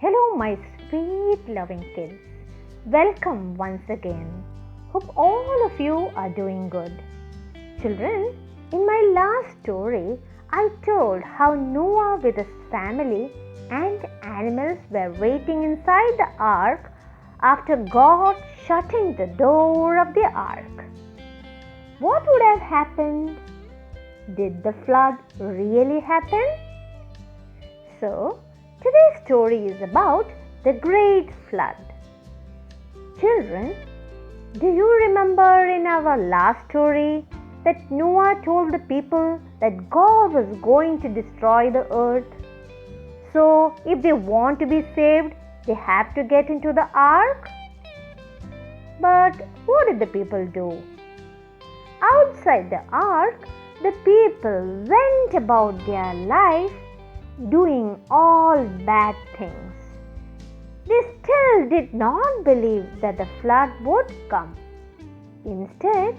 Hello, my sweet loving kids. Welcome once again. Hope all of you are doing good. Children, in my last story, I told how Noah with his family and animals were waiting inside the ark after God shutting the door of the ark. What would have happened? Did the flood really happen? So, today's story is about the Great Flood. Children, do you remember in our last story that Noah told the people that God was going to destroy the earth? So, if they want to be saved, they have to get into the ark? But what did the people do? Outside the ark, the people went about their life doing all bad things. They still did not believe that the flood would come. Instead,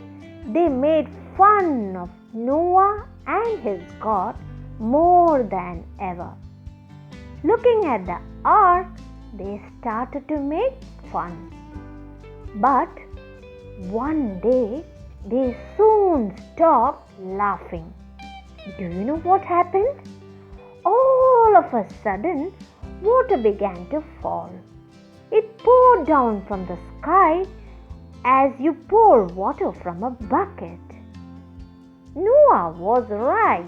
they made fun of Noah and his God more than ever. Looking at the ark, they started to make fun. But one day, they soon stopped laughing. Do you know what happened? All of a sudden, water began to fall. It poured down from the sky as you pour water from a bucket. Noah was right,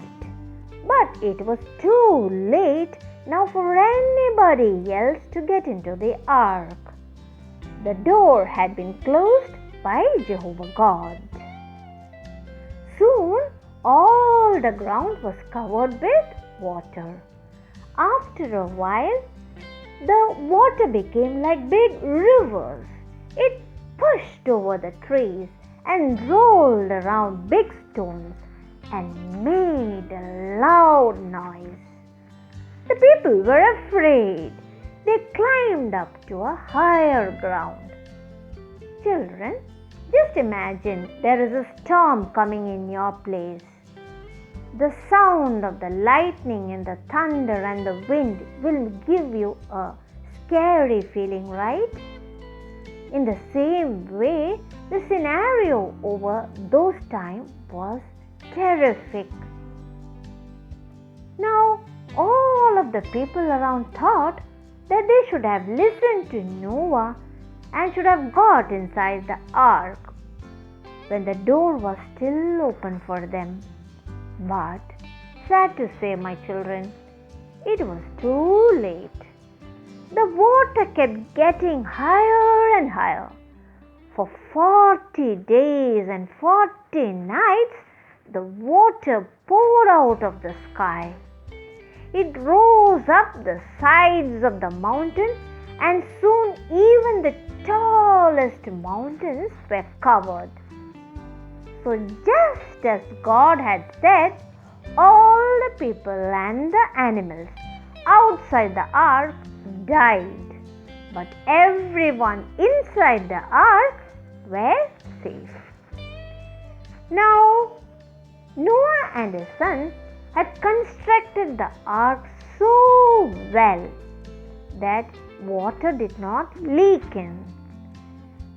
but it was too late now for anybody else to get into the ark. The door had been closed by Jehovah God. Soon, all the ground was covered with water. After a while, the water became like big rivers. It pushed over the trees and rolled around big stones and made a loud noise. The people were afraid. They climbed up to a higher ground. Children, just imagine there is a storm coming in your place. The sound of the lightning and the thunder and the wind will give you a scary feeling, right? In the same way, the scenario over those times was terrific. Now, all of the people around thought that they should have listened to Noah and should have got inside the ark when the door was still open for them. But, sad to say, my children, it was too late. The water kept getting higher and higher. For 40 days and 40 nights, the water poured out of the sky. It rose up the sides of the mountain, and soon even the tallest mountains were covered. So just as God had said, all the people and the animals outside the ark died, but everyone inside the ark were safe. Now, Noah and his sons had constructed the ark so well that water did not leak in.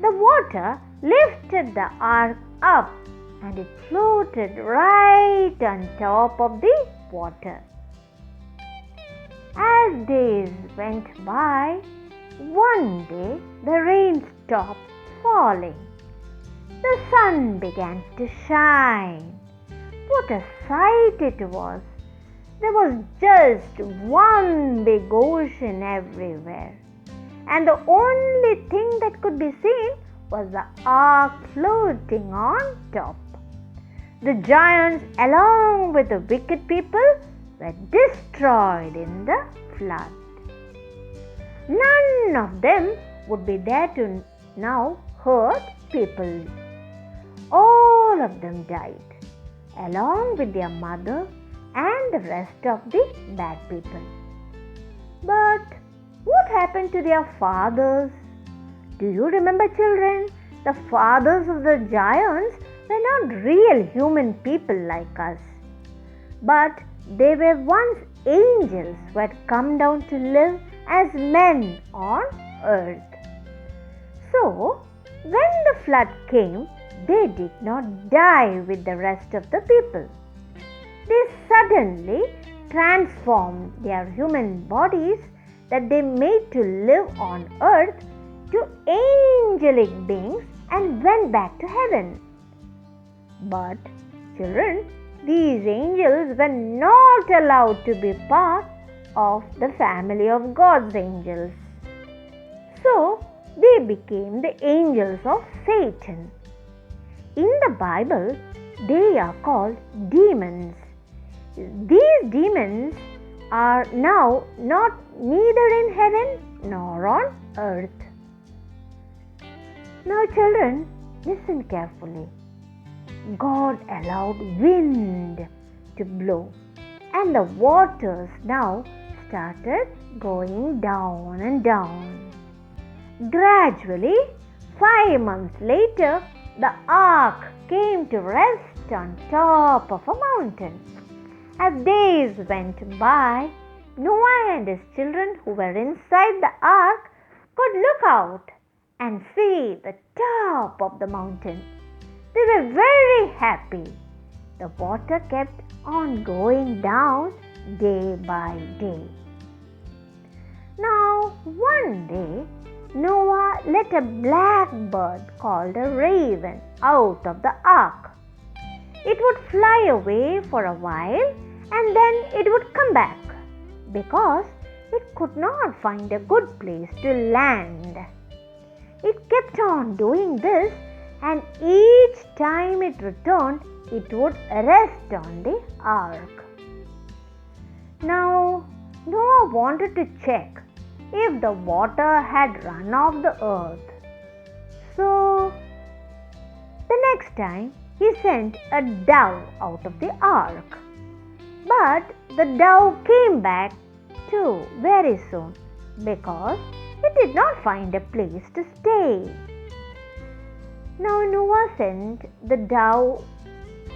The water lifted the ark up and it floated right on top of the water. As days went by, one day the rain stopped falling. The sun began to shine. What a sight it was! There was just one big ocean everywhere, and the only thing that could be seen was the ark floating on top. The giants, along with the wicked people, were destroyed in the flood. None of them would be there to now hurt people. All of them died, along with their mother and the rest of the bad people. But what happened to their fathers? Do you remember, children? The fathers of the giants were not real human people like us, but they were once angels who had come down to live as men on earth. So, when the flood came, they did not die with the rest of the people. They suddenly transformed their human bodies that they made to live on earth to angelic beings and went back to heaven. But children, these angels were not allowed to be part of the family of God's angels. So they became the angels of Satan. In the Bible, they are called demons. These demons are now not neither in heaven nor on earth. Now children, listen carefully. God allowed wind to blow, and the waters now started going down and down. Gradually, 5 months later, the ark came to rest on top of a mountain. As days went by, Noah and his children who were inside the ark could look out and see the top of the mountain. They were very happy. The water kept on going down day by day. Now, one day, Noah let a black bird called a raven out of the ark. It would fly away for a while and then it would come back because it could not find a good place to land. It kept on doing this, and each time it returned, it would rest on the ark. Now, Noah wanted to check if the water had run off the earth. So, the next time he sent a dove out of the ark. But the dove came back too very soon because it did not find a place to stay. Now Noah sent the dove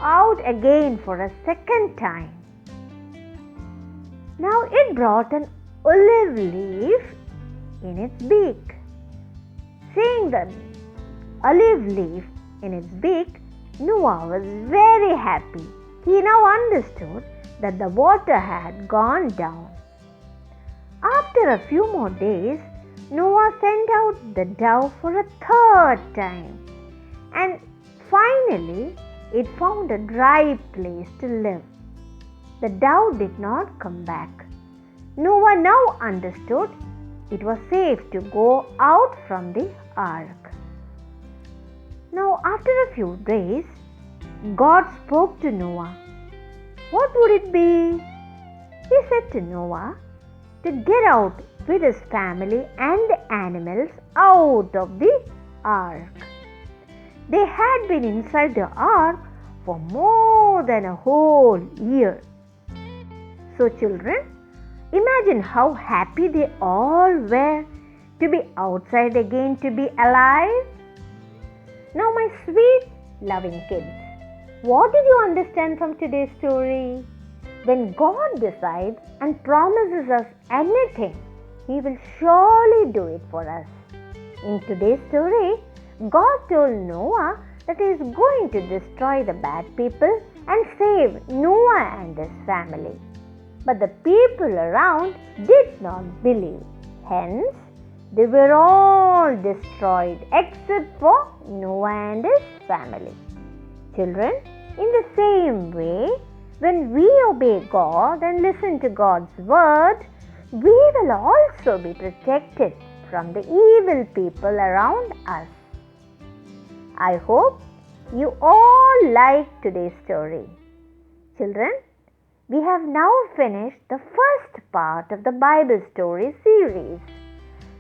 out again for a second time. Now it brought an olive leaf in its beak. Seeing the olive leaf in its beak, Noah was very happy. He now understood that the water had gone down. After a few more days, Noah sent out the dove for a third time, and finally it found a dry place to live. The dove did not come back. Noah now understood it was safe to go out from the ark. Now, after a few days, God spoke to Noah. What would it be? He said to Noah to get out with his family and the animals out of the ark. They had been inside the ark for more than a whole year. So children, imagine how happy they all were to be outside again, to be alive. Now my sweet loving kids, what did you understand from today's story? When God decides and promises us anything, He will surely do it for us. In today's story, God told Noah that He is going to destroy the bad people and save Noah and his family. But the people around did not believe. Hence, they were all destroyed except for Noah and his family. Children, in the same way, when we obey God and listen to God's word, we will also be protected from the evil people around us. I hope you all liked today's story. Children, we have now finished the first part of the Bible story series.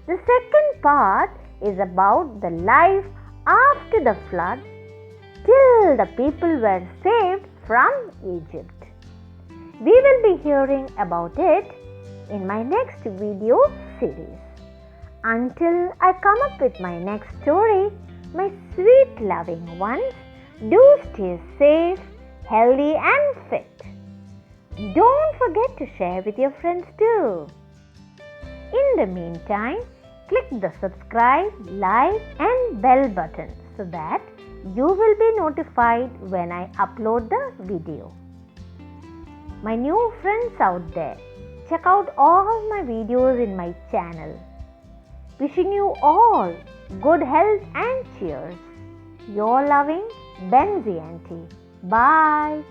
The second part is about the life after the flood till the people were saved from Egypt. We will be hearing about it in my next video series. Until I come up with my next story, my sweet loving ones, do stay safe, healthy and fit. Don't forget to share with your friends too. In the meantime, click the subscribe, like and bell button so that you will be notified when I upload the video. My new friends out there, check out all my videos in my channel. Wishing you all good health and cheers. Your loving Benzie Auntie. Bye.